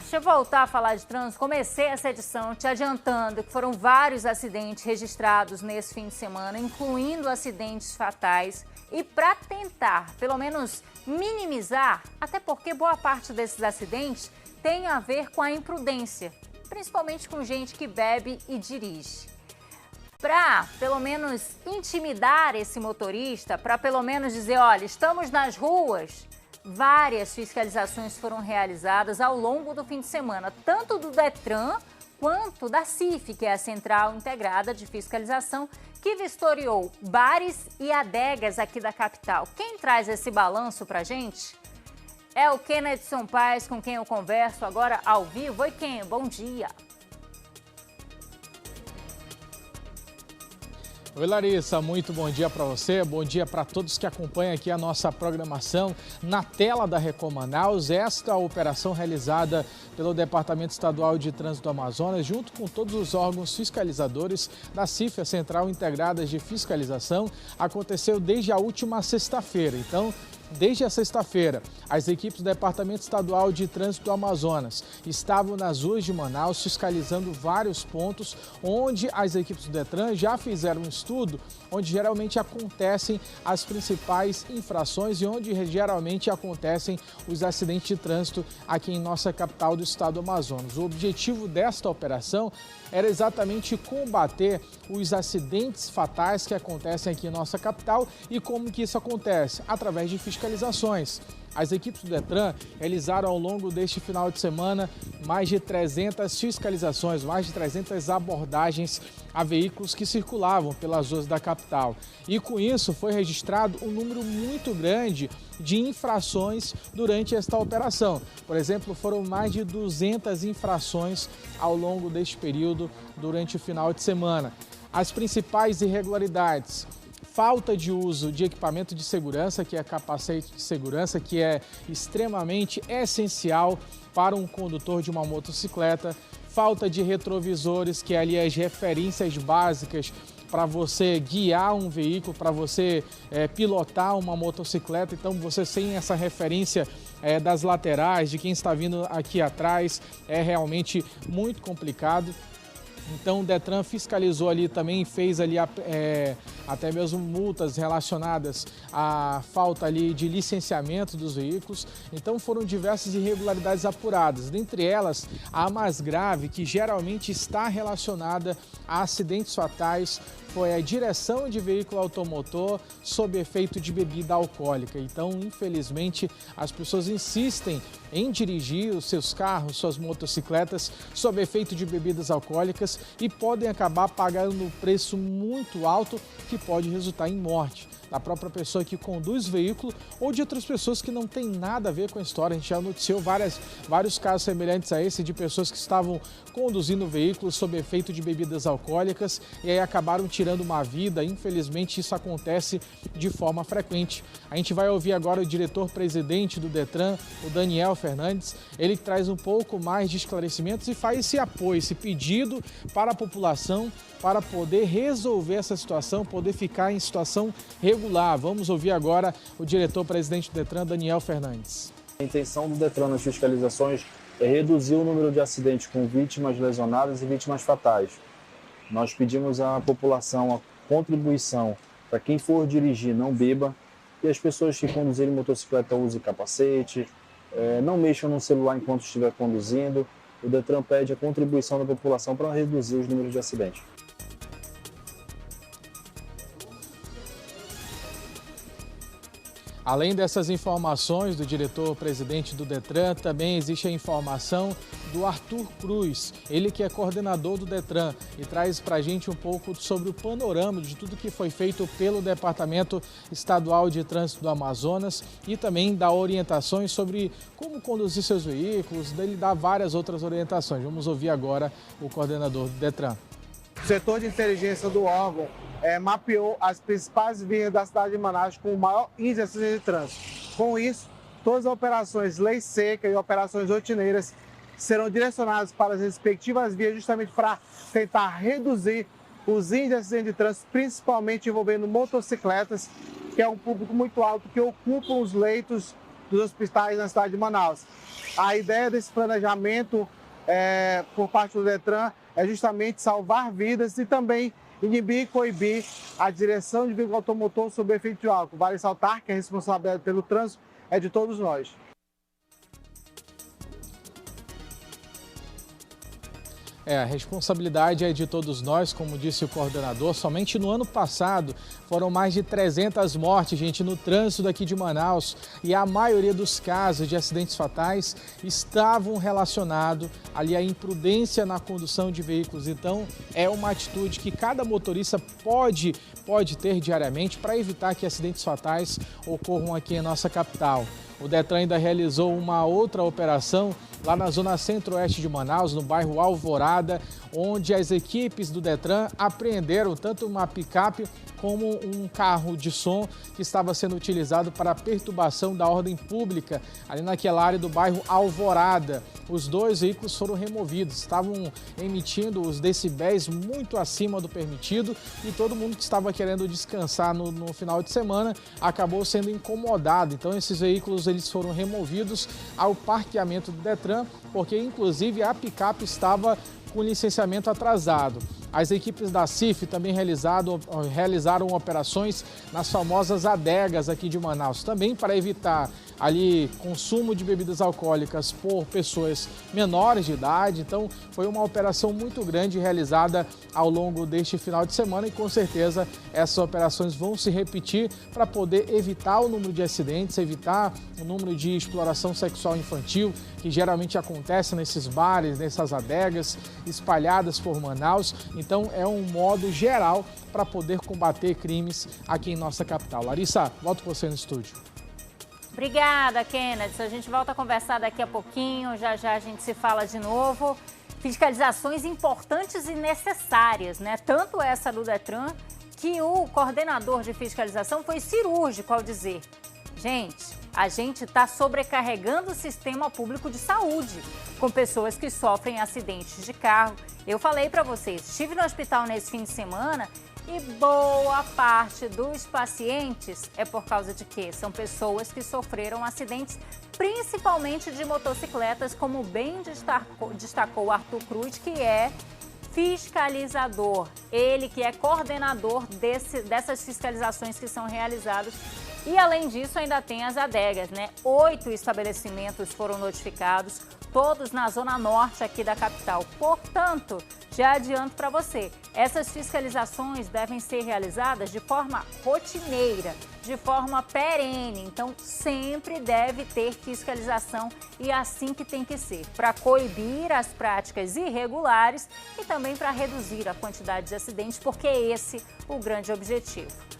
deixa eu voltar a falar de trânsito. Comecei essa edição te adiantando que foram vários acidentes registrados nesse fim de semana, incluindo acidentes fatais. E para tentar, pelo menos, minimizar, até porque boa parte desses acidentes tem a ver com a imprudência, principalmente com gente que bebe e dirige. Para, pelo menos, intimidar esse motorista, para pelo menos dizer, olha, estamos nas ruas, várias fiscalizações foram realizadas ao longo do fim de semana, tanto do Detran quanto da CIF, que é a Central Integrada de Fiscalização, que vistoriou bares e adegas aqui da capital. Quem traz esse balanço para a gente é o Kennedson Paes, com quem eu converso agora ao vivo. Oi, Ken, bom dia. Oi, Larissa, muito bom dia para você, bom dia para todos que acompanham aqui a nossa programação na tela da Record Manaus. Esta operação realizada pelo Departamento Estadual de Trânsito do Amazonas, junto com todos os órgãos fiscalizadores da CIF, a Central Integrada de Fiscalização, aconteceu desde a última sexta-feira. Então, desde a sexta-feira, as equipes do Departamento Estadual de Trânsito do Amazonas estavam nas ruas de Manaus fiscalizando vários pontos onde as equipes do Detran já fizeram um estudo onde geralmente acontecem as principais infrações e onde geralmente acontecem os acidentes de trânsito aqui em nossa capital do estado do Amazonas. O objetivo desta operação era exatamente combater os acidentes fatais que acontecem aqui em nossa capital. E como que isso acontece? Através de fiscalizações. As equipes do Detran realizaram ao longo deste final de semana mais de 300 fiscalizações, mais de 300 abordagens a veículos que circulavam pelas ruas da capital. E com isso foi registrado um número muito grande de infrações durante esta operação. Por exemplo, foram mais de 200 infrações ao longo deste período durante o final de semana. As principais irregularidades: falta de uso de equipamento de segurança, que é capacete de segurança, que é extremamente essencial para um condutor de uma motocicleta. Falta de retrovisores, que é ali as referências básicas para você guiar um veículo, para você pilotar uma motocicleta. Então, você sem essa referência das laterais, de quem está vindo aqui atrás, é realmente muito complicado. Então o Detran fiscalizou ali também, fez ali até mesmo multas relacionadas à falta ali de licenciamento dos veículos. Então foram diversas irregularidades apuradas, dentre elas a mais grave, que geralmente está relacionada a acidentes fatais, foi a direção de veículo automotor sob efeito de bebida alcoólica. Então, infelizmente, as pessoas insistem em dirigir os seus carros, suas motocicletas, sob efeito de bebidas alcoólicas e podem acabar pagando um preço muito alto que pode resultar em morte da própria pessoa que conduz o veículo ou de outras pessoas que não têm nada a ver com a história. A gente já noticiou vários casos semelhantes a esse de pessoas que estavam conduzindo veículos sob efeito de bebidas alcoólicas e aí acabaram tirando uma vida. Infelizmente, isso acontece de forma frequente. A gente vai ouvir agora o diretor-presidente do Detran, o Daniel Fernandes. Ele traz um pouco mais de esclarecimentos e faz esse apoio, esse pedido para a população para poder resolver essa situação, poder ficar em situação regular. Vamos ouvir agora o diretor-presidente do Detran, Daniel Fernandes. A intenção do Detran nas fiscalizações é reduzir o número de acidentes com vítimas lesionadas e vítimas fatais. Nós pedimos à população a contribuição para quem for dirigir não beba e as pessoas que conduzirem motocicleta usem capacete, não mexam no celular enquanto estiver conduzindo. O Detran pede a contribuição da população para reduzir os números de acidentes. Além dessas informações do diretor-presidente do Detran, também existe a informação do Arthur Cruz, ele que é coordenador do Detran e traz para a gente um pouco sobre o panorama de tudo que foi feito pelo Departamento Estadual de Trânsito do Amazonas e também dá orientações sobre como conduzir seus veículos, ele dá várias outras orientações. Vamos ouvir agora o coordenador do Detran. O setor de inteligência do órgão mapeou as principais vias da cidade de Manaus com o maior índice de acidentes de trânsito. Com isso, todas as operações lei seca e operações rotineiras serão direcionadas para as respectivas vias justamente para tentar reduzir os índices de acidentes de trânsito, principalmente envolvendo motocicletas, que é um público muito alto que ocupam os leitos dos hospitais na cidade de Manaus. A ideia desse planejamento por parte do Detran é justamente salvar vidas e também inibir e coibir a direção de veículo automotor sob efeito de álcool. Vale ressaltar que a responsabilidade pelo trânsito é de todos nós. A responsabilidade é de todos nós, como disse o coordenador. Somente no ano passado foram mais de 300 mortes, gente, no trânsito daqui de Manaus. E a maioria dos casos de acidentes fatais estavam relacionados ali à imprudência na condução de veículos. Então, é uma atitude que cada motorista pode ter diariamente para evitar que acidentes fatais ocorram aqui em nossa capital. O Detran ainda realizou uma outra operação lá na zona centro-oeste de Manaus, no bairro Alvorada, onde as equipes do Detran apreenderam tanto uma picape como um carro de som que estava sendo utilizado para a perturbação da ordem pública ali naquela área do bairro Alvorada. Os dois veículos foram removidos, estavam emitindo os decibéis muito acima do permitido e todo mundo que estava querendo descansar no final de semana acabou sendo incomodado. Então esses veículos eles foram removidos ao parqueamento do Detran, porque inclusive a picape estava com licenciamento atrasado. As equipes da CIF também realizaram operações nas famosas adegas aqui de Manaus, também para evitar ali consumo de bebidas alcoólicas por pessoas menores de idade. Então foi uma operação muito grande realizada ao longo deste final de semana e com certeza essas operações vão se repetir para poder evitar o número de acidentes, evitar o número de exploração sexual infantil que geralmente acontece nesses bares, nessas adegas espalhadas por Manaus. Então é um modo geral para poder combater crimes aqui em nossa capital. Larissa, volto com você no estúdio. Obrigada, Kennedy. A gente volta a conversar daqui a pouquinho, já a gente se fala de novo. Fiscalizações importantes e necessárias, né? Tanto essa do Detran, que o coordenador de fiscalização foi cirúrgico ao dizer: gente, a gente está sobrecarregando o sistema público de saúde com pessoas que sofrem acidentes de carro. Eu falei para vocês, estive no hospital nesse fim de semana e boa parte dos pacientes é por causa de quê? São pessoas que sofreram acidentes, principalmente de motocicletas, como bem destacou Arthur Cruz, que é fiscalizador. Ele que é coordenador dessas fiscalizações que são realizadas. E além disso, ainda tem as adegas, né? 8 estabelecimentos foram notificados, todos na zona norte aqui da capital. Portanto, já adianto para você, essas fiscalizações devem ser realizadas de forma rotineira, de forma perene. Então, sempre deve ter fiscalização e assim que tem que ser, para coibir as práticas irregulares e também para reduzir a quantidade de acidentes, porque é esse o grande objetivo.